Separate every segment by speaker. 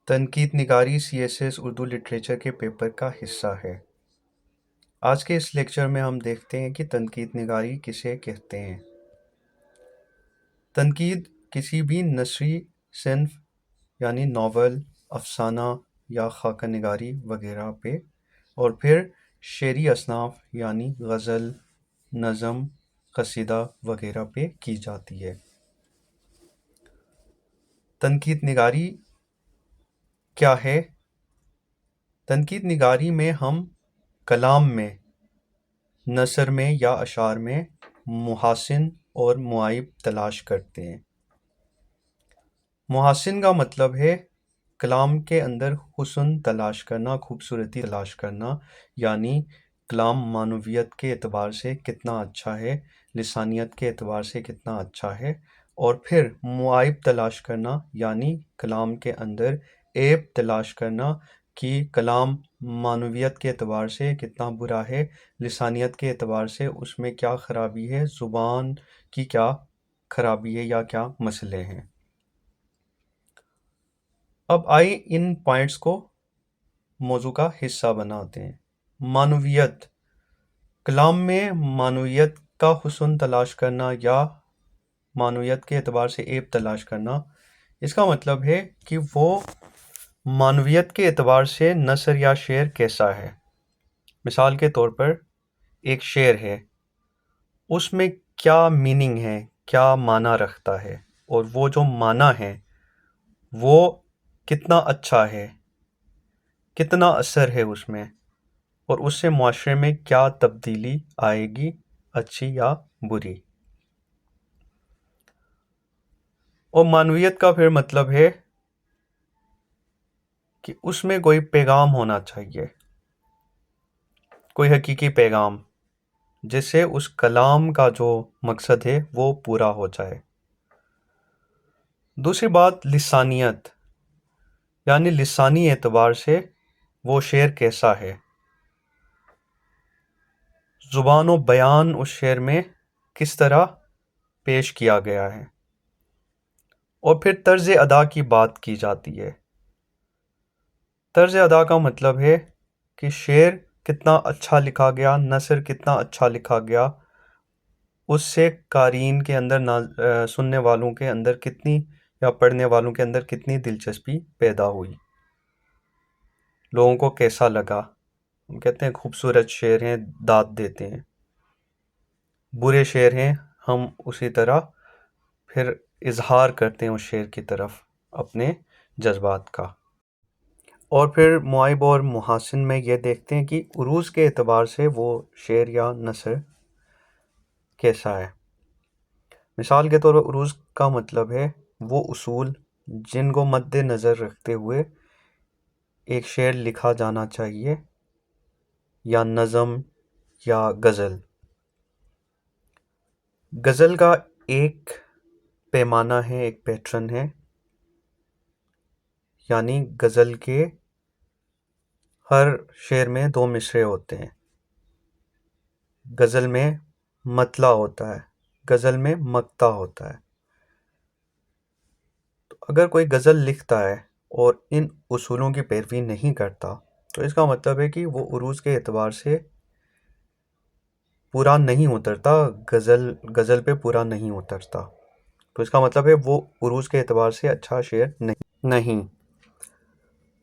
Speaker 1: تنقید نگاری CSS Urdu literature کے پیپر کا حصہ ہے۔ آج کے اس لیکچر میں ہم دیکھتے ہیں کہ تنقید نگاری کسے کہتے ہیں۔ تنقید کسی بھی نثری صنف یعنی ناول، افسانہ یا خاکہ نگاری وغیرہ پہ، اور پھر شعری اصناف یعنی غزل، نظم، قصیدہ وغیرہ پہ کی جاتی ہے۔ تنقید نگاری کیا ہے؟ تنقید نگاری میں ہم کلام میں، نثر میں یا اشعار میں محاسن اور معائب تلاش کرتے ہیں۔ محاسن کا مطلب ہے کلام کے اندر حسن تلاش کرنا، خوبصورتی تلاش کرنا، یعنی کلام معنویت کے اعتبار سے کتنا اچھا ہے، لسانیت کے اعتبار سے کتنا اچھا ہے، اور پھر معائب تلاش کرنا یعنی کلام کے اندر عیب تلاش کرنا کہ کلام معنویت کے اعتبار سے کتنا برا ہے، لسانیت کے اعتبار سے اس میں کیا خرابی ہے، زبان کی کیا خرابی ہے یا کیا مسئلے ہیں۔ اب آئے ان پوائنٹس کو موضوع کا حصہ بناتے ہیں۔ معنویت، کلام میں معنویت کا حسن تلاش کرنا یا معنویت کے اعتبار سے عیب تلاش کرنا، اس کا مطلب ہے کہ وہ معنویت کے اعتبار سے نثر یا شعر کیسا ہے۔ مثال کے طور پر ایک شعر ہے، اس میں کیا میننگ ہے، کیا معنی رکھتا ہے، اور وہ جو معنی ہے وہ کتنا اچھا ہے، کتنا اثر ہے اس میں، اور اس سے معاشرے میں کیا تبدیلی آئے گی، اچھی یا بری۔ اور معنویت کا پھر مطلب ہے کہ اس میں کوئی پیغام ہونا چاہیے، کوئی حقیقی پیغام، جس سے اس کلام کا جو مقصد ہے وہ پورا ہو جائے۔ دوسری بات لسانیت، یعنی لسانی اعتبار سے وہ شعر کیسا ہے، زبان و بیان اس شعر میں کس طرح پیش کیا گیا ہے۔ اور پھر طرز ادا کی بات کی جاتی ہے۔ طرز ادا کا مطلب ہے کہ شعر کتنا اچھا لکھا گیا، نثر کتنا اچھا لکھا گیا، اس سے قارئین کے اندر، سننے والوں کے اندر کتنی یا پڑھنے والوں کے اندر کتنی دلچسپی پیدا ہوئی، لوگوں کو کیسا لگا۔ ہم کہتے ہیں خوبصورت شعر ہیں، داد دیتے ہیں، برے شعر ہیں، ہم اسی طرح پھر اظہار کرتے ہیں اس شعر کی طرف اپنے جذبات کا۔ اور پھر معائب اور محاسن میں یہ دیکھتے ہیں کہ عروض کے اعتبار سے وہ شعر یا نثر کیسا ہے۔ مثال کے طور پر عروض کا مطلب ہے وہ اصول جن کو مد نظر رکھتے ہوئے ایک شعر لکھا جانا چاہیے، یا نظم یا غزل۔ غزل کا ایک پیمانہ ہے، ایک پیٹرن ہے، یعنی غزل کے ہر شعر میں 2 مصرعے ہوتے ہیں۔ غزل میں مطلع ہوتا ہے، غزل میں مقطع ہوتا ہے۔ تو اگر کوئی غزل لکھتا ہے اور ان اصولوں کی پیروی نہیں کرتا تو اس کا مطلب ہے کہ وہ عروض کے اعتبار سے پورا نہیں اترتا، غزل پہ پورا نہیں اترتا، تو اس کا مطلب ہے وہ عروض کے اعتبار سے اچھا شعر نہیں۔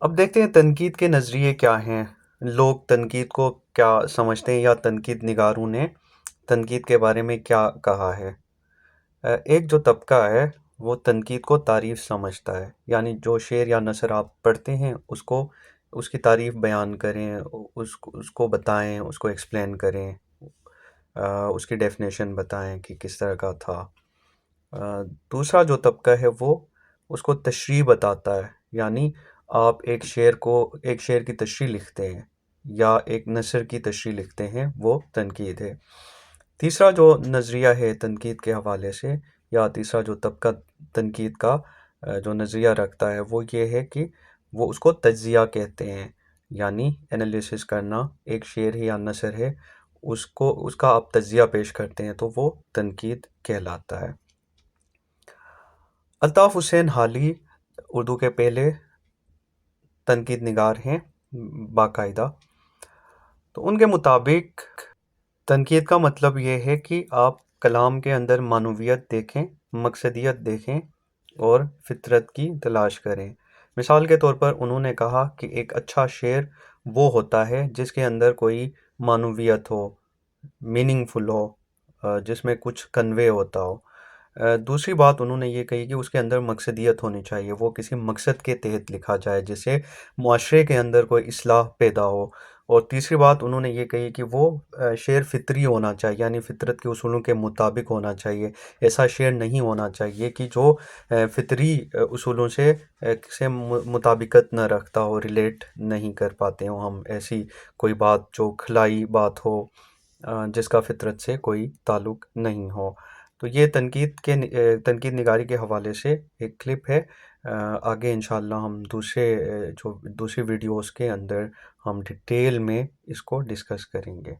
Speaker 1: اب دیکھتے ہیں تنقید کے نظریے کیا ہیں، لوگ تنقید کو کیا سمجھتے ہیں، یا تنقید نگاروں نے تنقید کے بارے میں کیا کہا ہے۔ ایک جو طبقہ ہے وہ تنقید کو تعریف سمجھتا ہے، یعنی جو شعر یا نثر آپ پڑھتے ہیں اس کی تعریف بیان کریں، اس کو بتائیں، اس کو ایکسپلین کریں، اس کی ڈیفینیشن بتائیں کہ کس طرح کا تھا۔ دوسرا جو طبقہ ہے وہ اس کو تشریح بتاتا ہے، یعنی آپ ایک شعر کی تشریح لکھتے ہیں یا ایک نثر کی تشریح لکھتے ہیں، وہ تنقید ہے۔ تیسرا جو نظریہ ہے تنقید کے حوالے سے، یا تیسرا جو طبقہ تنقید کا جو نظریہ رکھتا ہے وہ یہ ہے کہ وہ اس کو تجزیہ کہتے ہیں، یعنی انالیسس کرنا، ایک شعر ہے یا نثر ہے، اس کا آپ تجزیہ پیش کرتے ہیں تو وہ تنقید کہلاتا ہے۔ الطاف حسین حالی اردو کے پہلے تنقید نگار ہیں باقاعدہ، تو ان کے مطابق تنقید کا مطلب یہ ہے کہ آپ کلام کے اندر معنویت دیکھیں، مقصدیت دیکھیں اور فطرت کی تلاش کریں۔ مثال کے طور پر انہوں نے کہا کہ ایک اچھا شعر وہ ہوتا ہے جس کے اندر کوئی معنویت ہو، میننگ فل ہو، جس میں کچھ کنوے ہوتا ہو۔ دوسری بات انہوں نے یہ کہی کہ اس کے اندر مقصدیت ہونی چاہیے، وہ کسی مقصد کے تحت لکھا جائے جس سے معاشرے کے اندر کوئی اصلاح پیدا ہو۔ اور تیسری بات انہوں نے یہ کہی کہ وہ شعر فطری ہونا چاہیے، یعنی فطرت کے اصولوں کے مطابق ہونا چاہیے۔ ایسا شعر نہیں ہونا چاہیے کہ جو فطری اصولوں سے مطابقت نہ رکھتا ہو، ریلیٹ نہیں کر پاتے ہوں ہم، ایسی کوئی بات جو خلائی بات ہو، جس کا فطرت سے کوئی تعلق نہیں ہو۔ تو یہ تنقید نگاری کے حوالے سے ایک کلپ ہے۔ آگے انشاءاللہ ہم دوسری ویڈیوز کے اندر ہم ڈیٹیل میں اس کو ڈسکس کریں گے۔